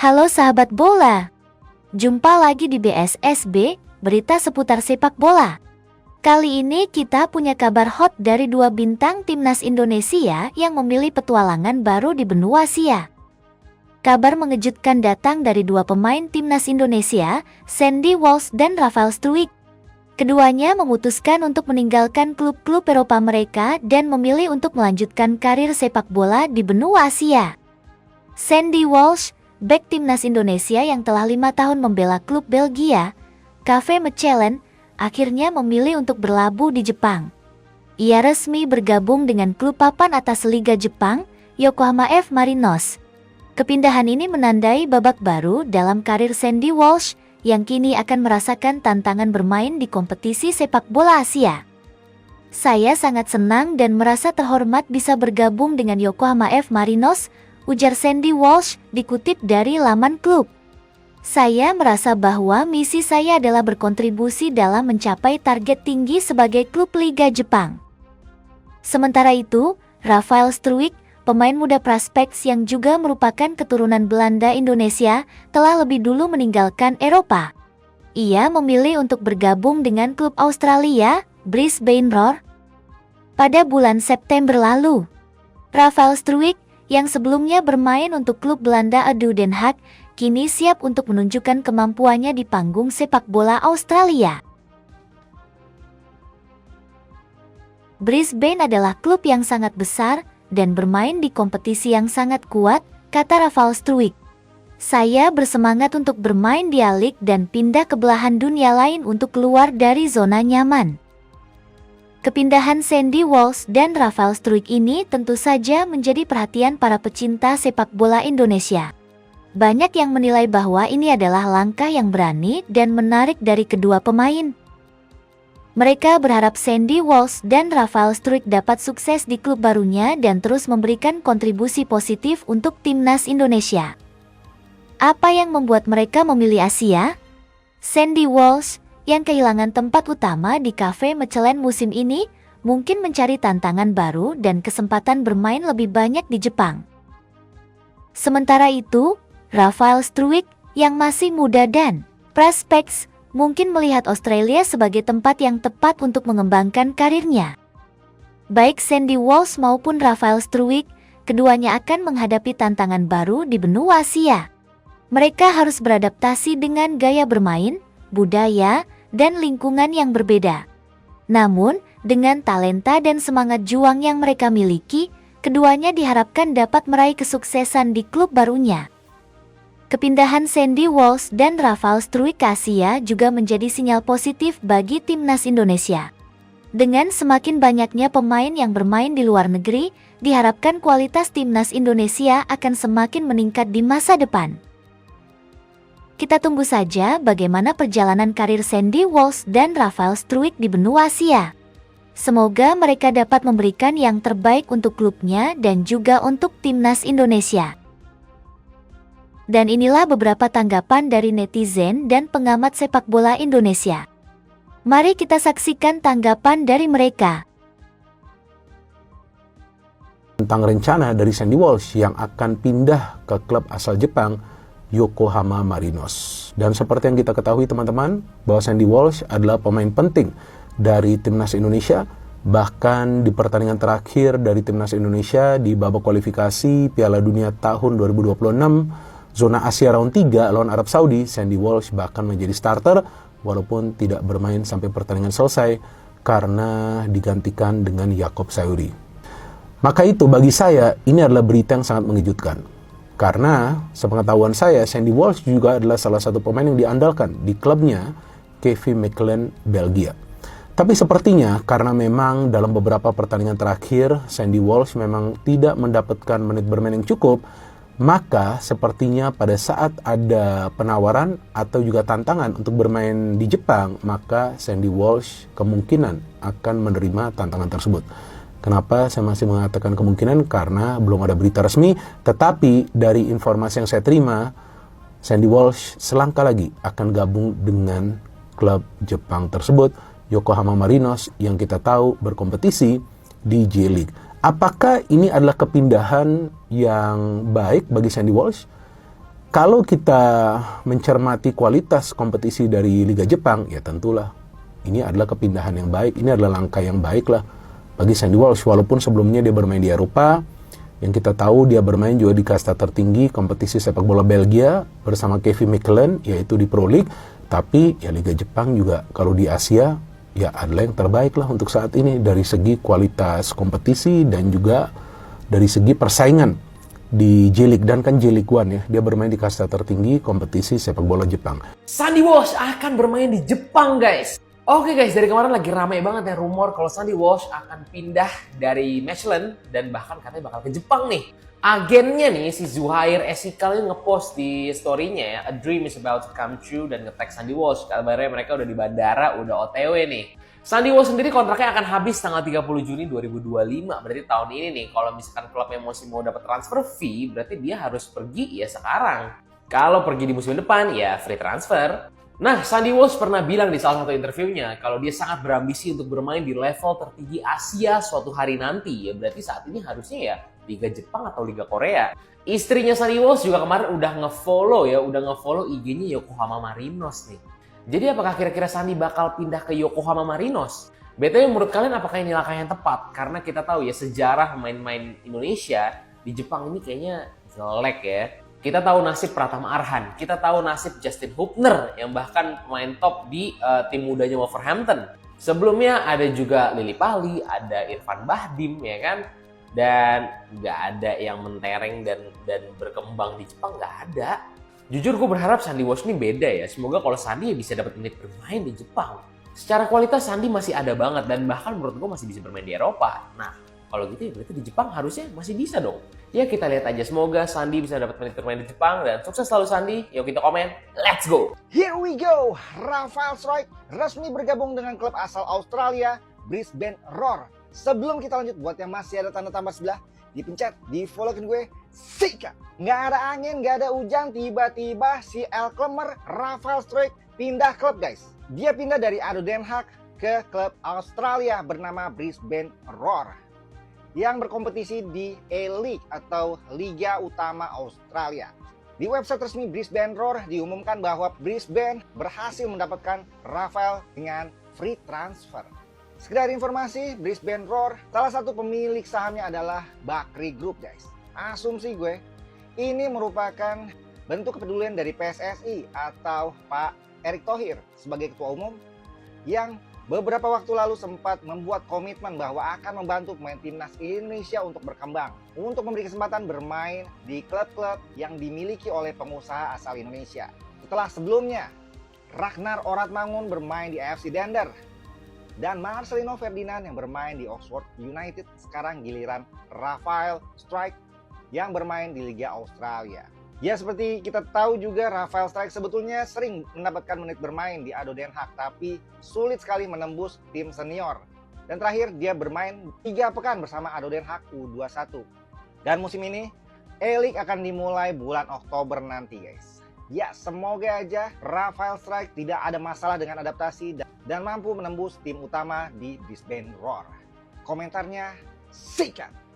Halo sahabat bola, jumpa lagi di BSSB, berita seputar sepak bola. Kali ini kita punya kabar hot dari dua bintang timnas Indonesia yang memilih petualangan baru di benua Asia. Kabar mengejutkan datang dari dua pemain timnas Indonesia, Sandy Walsh dan Rafael Struijk. Keduanya memutuskan untuk meninggalkan klub-klub Eropa mereka dan memilih untuk melanjutkan karir sepak bola di benua Asia. Sandy Walsh, bek timnas Indonesia yang telah 5 tahun membela klub Belgia, KV Mechelen, akhirnya memilih untuk berlabuh di Jepang. Ia resmi bergabung dengan klub papan atas Liga Jepang, Yokohama F. Marinos. Kepindahan ini menandai babak baru dalam karir Sandy Walsh yang kini akan merasakan tantangan bermain di kompetisi sepak bola Asia. Saya sangat senang dan merasa terhormat bisa bergabung dengan Yokohama F. Marinos, ujar Sandy Walsh dikutip dari laman klub. Saya merasa bahwa misi saya adalah berkontribusi dalam mencapai target tinggi sebagai klub Liga Jepang. Sementara itu, Rafael Struijk, pemain muda Praspeks yang juga merupakan keturunan Belanda Indonesia, telah lebih dulu meninggalkan Eropa. Ia memilih untuk bergabung dengan klub Australia, Brisbane Roar, pada bulan September lalu. Rafael Struijk, yang sebelumnya bermain untuk klub Belanda ADO Den Haag, kini siap untuk menunjukkan kemampuannya di panggung sepak bola Australia. Brisbane adalah klub yang sangat besar dan bermain di kompetisi yang sangat kuat, kata Rafael Struijk. Saya bersemangat untuk bermain di A-League dan pindah ke belahan dunia lain untuk keluar dari zona nyaman. Kepindahan Sandy Walsh dan Rafael Struijk ini tentu saja menjadi perhatian para pecinta sepak bola Indonesia. Banyak yang menilai bahwa ini adalah langkah yang berani dan menarik dari kedua pemain. Mereka berharap Sandy Walsh dan Rafael Struijk dapat sukses di klub barunya dan terus memberikan kontribusi positif untuk timnas Indonesia. Apa yang membuat mereka memilih Asia? Sandy Walsh, yang kehilangan tempat utama di KV Mechelen musim ini, mungkin mencari tantangan baru dan kesempatan bermain lebih banyak di Jepang. Sementara itu, Rafael Struijk yang masih muda dan Praspeks mungkin melihat Australia sebagai tempat yang tepat untuk mengembangkan karirnya. Baik Sandy Walsh maupun Rafael Struijk, keduanya akan menghadapi tantangan baru di benua Asia. Mereka harus beradaptasi dengan gaya bermain, budaya, dan lingkungan yang berbeda. Namun, dengan talenta dan semangat juang yang mereka miliki, keduanya diharapkan dapat meraih kesuksesan di klub barunya. Kepindahan Sandy Walsh dan Rafael Struijk ke Asia juga menjadi sinyal positif bagi timnas Indonesia. Dengan semakin banyaknya pemain yang bermain di luar negeri, diharapkan kualitas timnas Indonesia akan semakin meningkat di masa depan. Kita tunggu saja bagaimana perjalanan karir Sandy Walsh dan Rafael Struijk di benua Asia. Semoga mereka dapat memberikan yang terbaik untuk klubnya dan juga untuk timnas Indonesia. Dan inilah beberapa tanggapan dari netizen dan pengamat sepak bola Indonesia. Mari kita saksikan tanggapan dari mereka. Tentang rencana dari Sandy Walsh yang akan pindah ke klub asal Jepang, Yokohama Marinos. Dan seperti yang kita ketahui teman-teman, bahwa Sandy Walsh adalah pemain penting dari timnas Indonesia. Bahkan di pertandingan terakhir dari timnas Indonesia di babak kualifikasi Piala Dunia tahun 2026, zona Asia round 3 lawan Arab Saudi, Sandy Walsh bahkan menjadi starter walaupun tidak bermain sampai pertandingan selesai karena digantikan dengan Yakob Sayuri. Maka itu bagi saya ini adalah berita yang sangat mengejutkan. Karena sepengetahuan saya, Sandy Walsh juga adalah salah satu pemain yang diandalkan di klubnya KV Mechelen, Belgia. Tapi sepertinya karena memang dalam beberapa pertandingan terakhir Sandy Walsh memang tidak mendapatkan menit bermain yang cukup, maka sepertinya pada saat ada penawaran atau juga tantangan untuk bermain di Jepang, maka Sandy Walsh kemungkinan akan menerima tantangan tersebut. Kenapa saya masih mengatakan kemungkinan? Karena belum ada berita resmi, tetapi dari informasi yang saya terima, Sandy Walsh selangkah lagi akan gabung dengan klub Jepang tersebut, Yokohama Marinos, yang kita tahu berkompetisi di J-League. Apakah ini adalah kepindahan yang baik bagi Sandy Walsh? Kalau kita mencermati kualitas kompetisi dari Liga Jepang, ya tentulah ini adalah kepindahan yang baik, ini adalah langkah yang baik lah bagi Sandy Walsh. Walaupun sebelumnya dia bermain di Eropa, yang kita tahu dia bermain juga di kasta tertinggi kompetisi sepak bola Belgia bersama Kevin McLean, yaitu di Pro League. Tapi ya Liga Jepang juga kalau di Asia ya adalah yang terbaik lah untuk saat ini dari segi kualitas kompetisi dan juga dari segi persaingan di J-League. Dan kan J-League One ya, dia bermain di kasta tertinggi kompetisi sepak bola Jepang. Sandy Walsh akan bermain di Jepang, guys. Oke guys, dari kemarin lagi ramai banget ya rumor kalau Sandy Walsh akan pindah dari Michelin dan bahkan katanya bakal ke Jepang nih. Agennya nih, si Zuhair Esikal ini ngepost di story-nya ya, "A dream is about to come true," dan nge-tag Sandy Walsh. Kabarnya mereka udah di bandara, udah OTW nih. Sandy Walsh sendiri kontraknya akan habis tanggal 30 Juni 2025, berarti tahun ini nih. Kalau misalkan klubnya masih mau dapat transfer fee, berarti dia harus pergi ya sekarang. Kalau pergi di musim depan, ya free transfer. Nah, Sandy Walsh pernah bilang di salah satu interviewnya kalau dia sangat berambisi untuk bermain di level tertinggi Asia suatu hari nanti. Ya berarti saat ini harusnya ya Liga Jepang atau Liga Korea. Istrinya Sandy Walsh juga kemarin udah nge-follow IG-nya Yokohama Marinos nih. Jadi apakah kira-kira Sandy bakal pindah ke Yokohama Marinos? BTW menurut kalian apakah ini langkah yang tepat? Karena kita tahu ya sejarah pemain-pemain Indonesia di Jepang ini kayaknya jelek ya. Kita tahu nasib Pratama Arhan, kita tahu nasib Justin Hubner yang bahkan pemain top di tim mudanya Wolverhampton. Sebelumnya ada juga Lily Pali, ada Irfan Bahdim ya kan. Dan nggak ada yang mentereng dan berkembang di Jepang, nggak ada. Jujur gue berharap Sandy Walsh ini beda ya. Semoga kalau Sandy bisa dapat menit bermain di Jepang. Secara kualitas Sandy masih ada banget dan bahkan menurut gue masih bisa bermain di Eropa. Nah, kalau gitu ya berarti di Jepang harusnya masih bisa dong. Ya kita lihat aja, semoga Sandy bisa dapat menit bermain di Jepang dan sukses selalu Sandy. Yuk kita komen, let's go! Here we go! Rafael Struijk resmi bergabung dengan klub asal Australia, Brisbane Roar. Sebelum kita lanjut, buat yang masih ada tanda tambah sebelah, dipencet, di-followin gue, sikat! Nggak ada angin, nggak ada hujan, tiba-tiba si El Klemmer, Rafael Struijk, pindah klub guys. Dia pindah dari ADO Den Haag ke klub Australia bernama Brisbane Roar yang berkompetisi di A-League atau Liga Utama Australia. Di website resmi Brisbane Roar diumumkan bahwa Brisbane berhasil mendapatkan Rafael dengan free transfer. Sekedar informasi, Brisbane Roar salah satu pemilik sahamnya adalah Bakri Group guys. Asumsi gue, ini merupakan bentuk kepedulian dari PSSI atau Pak Erick Thohir sebagai ketua umum yang beberapa waktu lalu sempat membuat komitmen bahwa akan membantu pemain timnas Indonesia untuk berkembang, untuk memberi kesempatan bermain di klub-klub yang dimiliki oleh pengusaha asal Indonesia. Setelah sebelumnya Ragnar Oratmangun bermain di AFC Dender dan Marcelino Ferdinand yang bermain di Oxford United, sekarang giliran Rafael Struijk yang bermain di Liga Australia. Ya seperti kita tahu juga Rafael Struijk sebetulnya sering mendapatkan menit bermain di ADO Den Haag, tapi sulit sekali menembus tim senior. Dan terakhir dia bermain 3 pekan bersama ADO Den Haag U21. Dan musim ini A-League akan dimulai bulan Oktober nanti guys. Ya semoga aja Rafael Struijk tidak ada masalah dengan adaptasi dan mampu menembus tim utama di Brisbane Roar. Komentarnya sikat!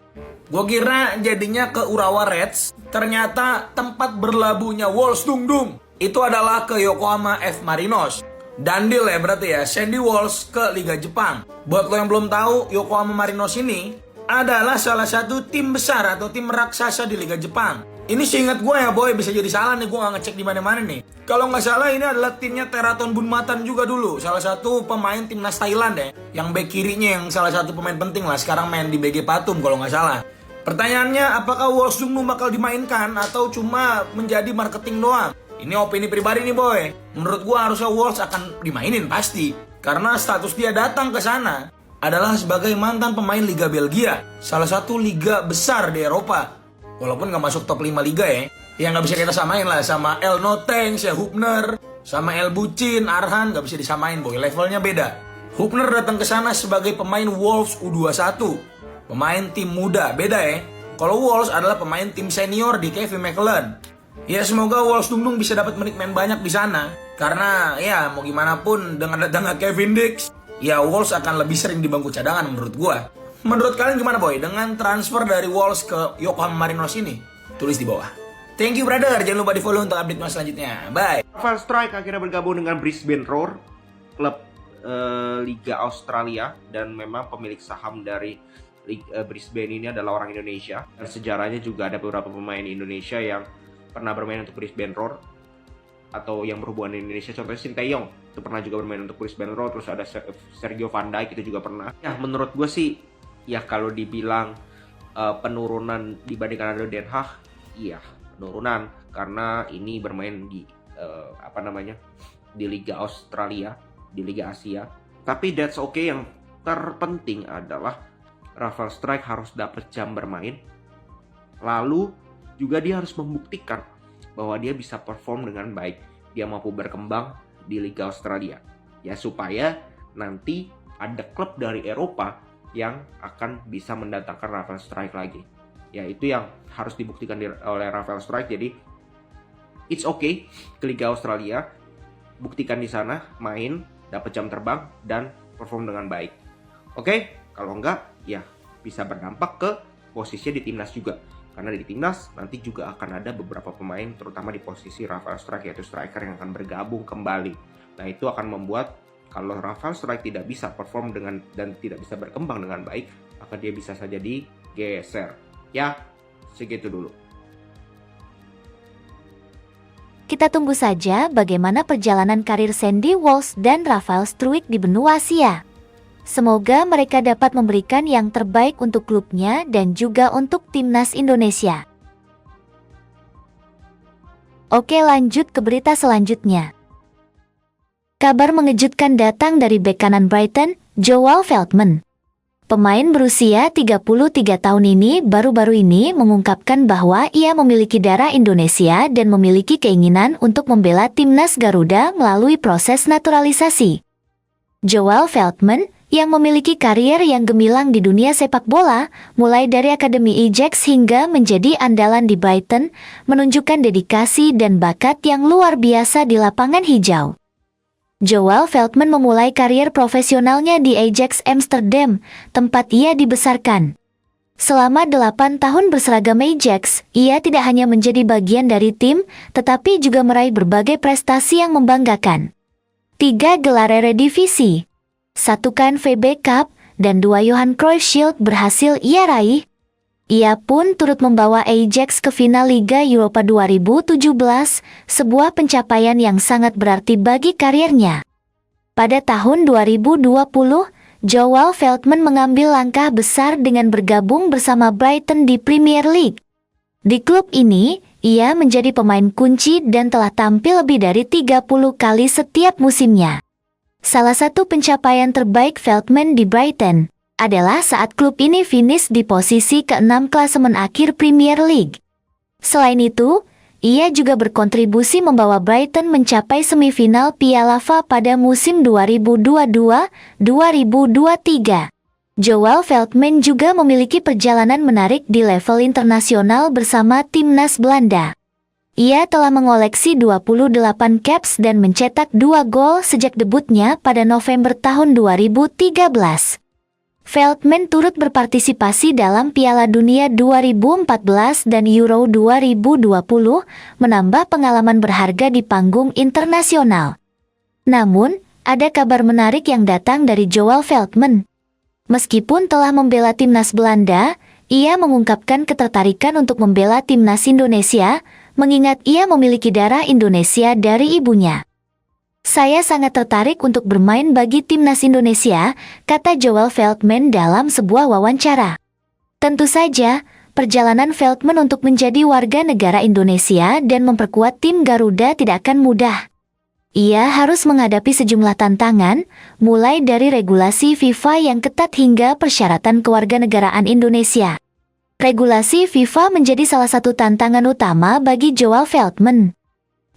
Gue kira jadinya ke Urawa Reds, ternyata tempat berlabuhnya Walsh Dung Dung itu adalah ke Yokohama F Marinos. Dan deal ya berarti ya, Sandy Walsh ke Liga Jepang. Buat lo yang belum tahu, Yokohama Marinos ini adalah salah satu tim besar atau tim raksasa di Liga Jepang. Ini seingat gue ya boy, bisa jadi salah nih, gue gak ngecek di mana-mana nih. Kalau nggak salah ini adalah timnya Teraton Bunmatan juga dulu, salah satu pemain timnas Thailand ya, yang bek kirinya yang salah satu pemain penting lah, sekarang main di BG Patum kalau nggak salah. Pertanyaannya, apakah Walsh Dung Dung bakal dimainkan atau cuma menjadi marketing doang? Ini opini pribadi nih boy. Menurut gue harusnya Walsh akan dimainin pasti, karena status dia datang ke sana adalah sebagai mantan pemain Liga Belgia, salah satu liga besar di Eropa. Walaupun nggak masuk top 5 liga ya nggak bisa kita samain lah sama El Notengs ya Hubner, sama El Bucin, Arhan, nggak bisa disamain boy, levelnya beda. Hubner datang ke sana sebagai pemain Wolves U21, pemain tim muda, beda ya. Kalau Walsh adalah pemain tim senior di Kevin McLean. Ya semoga Walsh Dung Dung bisa dapat menit main banyak di sana, karena ya mau gimana pun dengan datangnya Kevin Dix, ya Walsh akan lebih sering di bangku cadangan menurut gua. Menurut kalian gimana boy dengan transfer dari Walsh ke Yokohama Marinos ini? Tulis di bawah. Thank you brother, jangan lupa di follow untuk update mas selanjutnya. Bye. Rafael Struijk akhirnya bergabung dengan Brisbane Roar, klub Liga Australia, dan memang pemilik saham dari Brisbane ini adalah orang Indonesia. Dan sejarahnya juga ada beberapa pemain Indonesia yang pernah bermain untuk Brisbane Roar atau yang berhubungan dengan Indonesia. Contohnya Sinteyong itu pernah juga bermain untuk Brisbane Roar. Terus ada Sergio Van Dijk itu juga pernah. Ya menurut gue sih ya kalau dibilang penurunan dibandingkan ada Den Haag, iya penurunan karena ini bermain di di Liga Australia, di Liga Asia. Tapi that's okay. Yang terpenting adalah Rafael Struijk harus dapat jam bermain. Lalu juga dia harus membuktikan bahwa dia bisa perform dengan baik. Dia mampu berkembang di Liga Australia. Ya supaya nanti ada klub dari Eropa yang akan bisa mendatangkan Rafael Struijk lagi. Ya itu yang harus dibuktikan oleh Rafael Struijk. Jadi it's okay ke Liga Australia, buktikan di sana, main, dapat jam terbang dan perform dengan baik. Oke, kalau enggak ya bisa berdampak ke posisinya di timnas juga. Karena di timnas nanti juga akan ada beberapa pemain terutama di posisi Rafael Struijk, yaitu striker yang akan bergabung kembali. Nah itu akan membuat kalau Rafael Struijk tidak bisa perform dan tidak bisa berkembang dengan baik, maka dia bisa saja digeser. Ya, segitu dulu. Kita tunggu saja bagaimana perjalanan karir Sandy Walsh dan Rafael Struijk di benua Asia. Semoga mereka dapat memberikan yang terbaik untuk klubnya dan juga untuk timnas Indonesia. Oke, lanjut ke berita selanjutnya. Kabar mengejutkan datang dari bek kanan Brighton, Joel Veltman. Pemain berusia 33 tahun ini baru-baru ini mengungkapkan bahwa ia memiliki darah Indonesia dan memiliki keinginan untuk membela timnas Garuda melalui proses naturalisasi. Joel Veltman, yang memiliki karier yang gemilang di dunia sepak bola, mulai dari Akademi Ajax hingga menjadi andalan di Brighton, menunjukkan dedikasi dan bakat yang luar biasa di lapangan hijau. Joel Veltman memulai karier profesionalnya di Ajax Amsterdam, tempat ia dibesarkan. Selama 8 tahun berseragam Ajax, ia tidak hanya menjadi bagian dari tim, tetapi juga meraih berbagai prestasi yang membanggakan. 3 gelar Eredivisie, 1 KNVB Cup, dan 2 Johan Cruyff Shield berhasil ia raih. Ia pun turut membawa Ajax ke final Liga Eropa 2017, sebuah pencapaian yang sangat berarti bagi karirnya. Pada tahun 2020, Joel Veltman mengambil langkah besar dengan bergabung bersama Brighton di Premier League. Di klub ini, ia menjadi pemain kunci dan telah tampil lebih dari 30 kali setiap musimnya. Salah satu pencapaian terbaik Veltman di Brighton adalah saat klub ini finish di posisi ke-6 klasemen akhir Premier League. Selain itu, ia juga berkontribusi membawa Brighton mencapai semifinal Piala FA pada musim 2022-2023. Joel Veltman juga memiliki perjalanan menarik di level internasional bersama timnas Belanda. Ia telah mengoleksi 28 caps dan mencetak 2 gol sejak debutnya pada November tahun 2013. Veltman turut berpartisipasi dalam Piala Dunia 2014 dan Euro 2020, menambah pengalaman berharga di panggung internasional. Namun, ada kabar menarik yang datang dari Joel Veltman. Meskipun telah membela timnas Belanda, ia mengungkapkan ketertarikan untuk membela timnas Indonesia, mengingat ia memiliki darah Indonesia dari ibunya. Saya sangat tertarik untuk bermain bagi timnas Indonesia, kata Joel Veltman dalam sebuah wawancara. Tentu saja, perjalanan Veltman untuk menjadi warga negara Indonesia dan memperkuat tim Garuda tidak akan mudah. Ia harus menghadapi sejumlah tantangan, mulai dari regulasi FIFA yang ketat hingga persyaratan kewarganegaraan Indonesia. Regulasi FIFA menjadi salah satu tantangan utama bagi Joel Veltman.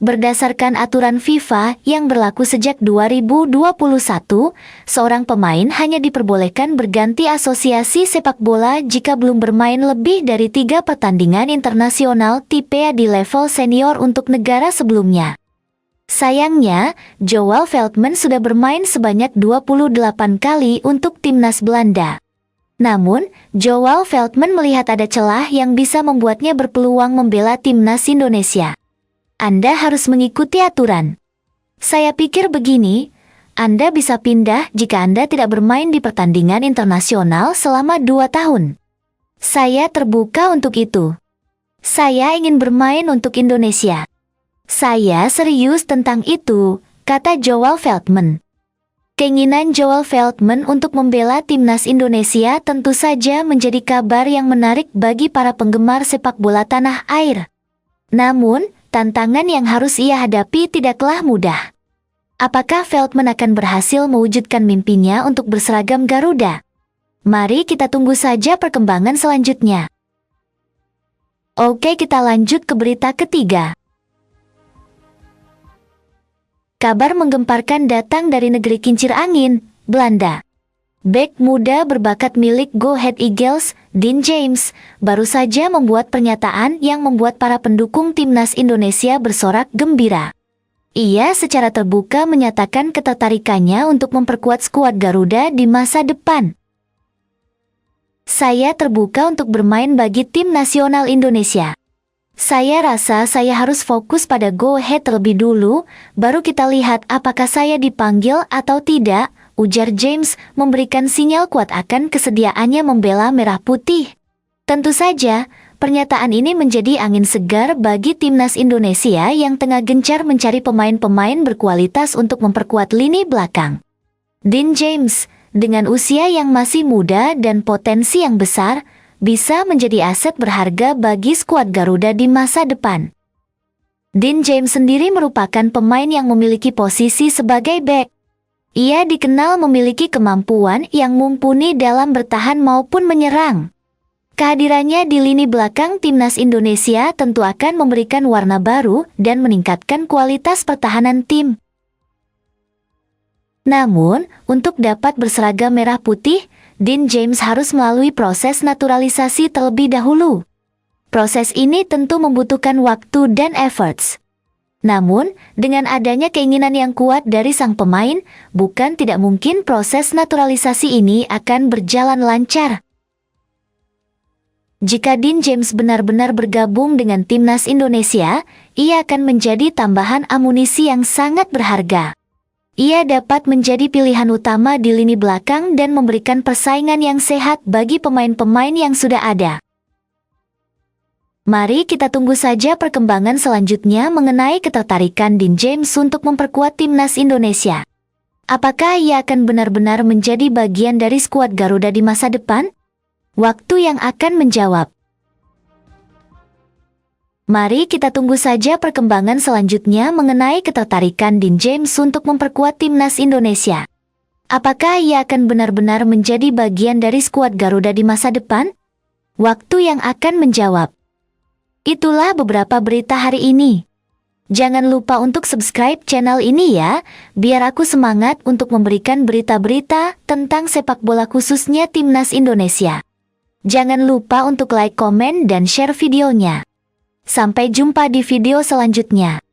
Berdasarkan aturan FIFA yang berlaku sejak 2021, seorang pemain hanya diperbolehkan berganti asosiasi sepak bola jika belum bermain lebih dari 3 pertandingan internasional tipe A di level senior untuk negara sebelumnya. Sayangnya, Joel Veltman sudah bermain sebanyak 28 kali untuk timnas Belanda. Namun, Joel Veltman melihat ada celah yang bisa membuatnya berpeluang membela timnas Indonesia. Anda harus mengikuti aturan. Saya pikir begini, Anda bisa pindah jika Anda tidak bermain di pertandingan internasional selama 2 tahun. Saya terbuka untuk itu. Saya ingin bermain untuk Indonesia. Saya serius tentang itu, kata Joel Veltman. Keinginan Joel Veltman untuk membela timnas Indonesia tentu saja menjadi kabar yang menarik bagi para penggemar sepak bola tanah air. Namun, tantangan yang harus ia hadapi tidaklah mudah. Apakah Veltman akan berhasil mewujudkan mimpinya untuk berseragam Garuda? Mari kita tunggu saja perkembangan selanjutnya. Oke, kita lanjut ke berita ketiga. Kabar menggemparkan datang dari negeri kincir angin, Belanda. Bek muda berbakat milik Go Ahead Eagles, Dean James, baru saja membuat pernyataan yang membuat para pendukung timnas Indonesia bersorak gembira. Ia secara terbuka menyatakan ketertarikannya untuk memperkuat skuad Garuda di masa depan. Saya terbuka untuk bermain bagi tim nasional Indonesia. Saya rasa saya harus fokus pada Go Ahead terlebih dulu, baru kita lihat apakah saya dipanggil atau tidak, ujar James, memberikan sinyal kuat akan kesediaannya membela merah putih. Tentu saja, pernyataan ini menjadi angin segar bagi timnas Indonesia yang tengah gencar mencari pemain-pemain berkualitas untuk memperkuat lini belakang. Dean James, dengan usia yang masih muda dan potensi yang besar, bisa menjadi aset berharga bagi skuad Garuda di masa depan. Dean James sendiri merupakan pemain yang memiliki posisi sebagai bek. Ia dikenal memiliki kemampuan yang mumpuni dalam bertahan maupun menyerang. Kehadirannya di lini belakang timnas Indonesia tentu akan memberikan warna baru dan meningkatkan kualitas pertahanan tim. Namun, untuk dapat berseragam merah putih, Dean James harus melalui proses naturalisasi terlebih dahulu. Proses ini tentu membutuhkan waktu dan efforts. Namun, dengan adanya keinginan yang kuat dari sang pemain, bukan tidak mungkin proses naturalisasi ini akan berjalan lancar. Jika Dean James benar-benar bergabung dengan timnas Indonesia, ia akan menjadi tambahan amunisi yang sangat berharga. Ia dapat menjadi pilihan utama di lini belakang dan memberikan persaingan yang sehat bagi pemain-pemain yang sudah ada. Mari kita tunggu saja perkembangan selanjutnya mengenai ketertarikan Dean James untuk memperkuat timnas Indonesia. Apakah ia akan benar-benar menjadi bagian dari skuad Garuda di masa depan? Waktu yang akan menjawab. Mari kita tunggu saja perkembangan selanjutnya mengenai ketertarikan Dean James untuk memperkuat timnas Indonesia. Apakah ia akan benar-benar menjadi bagian dari skuad Garuda di masa depan? Waktu yang akan menjawab. Itulah beberapa berita hari ini. Jangan lupa untuk subscribe channel ini ya, biar aku semangat untuk memberikan berita-berita tentang sepak bola khususnya timnas Indonesia. Jangan lupa untuk like, komen, dan share videonya. Sampai jumpa di video selanjutnya.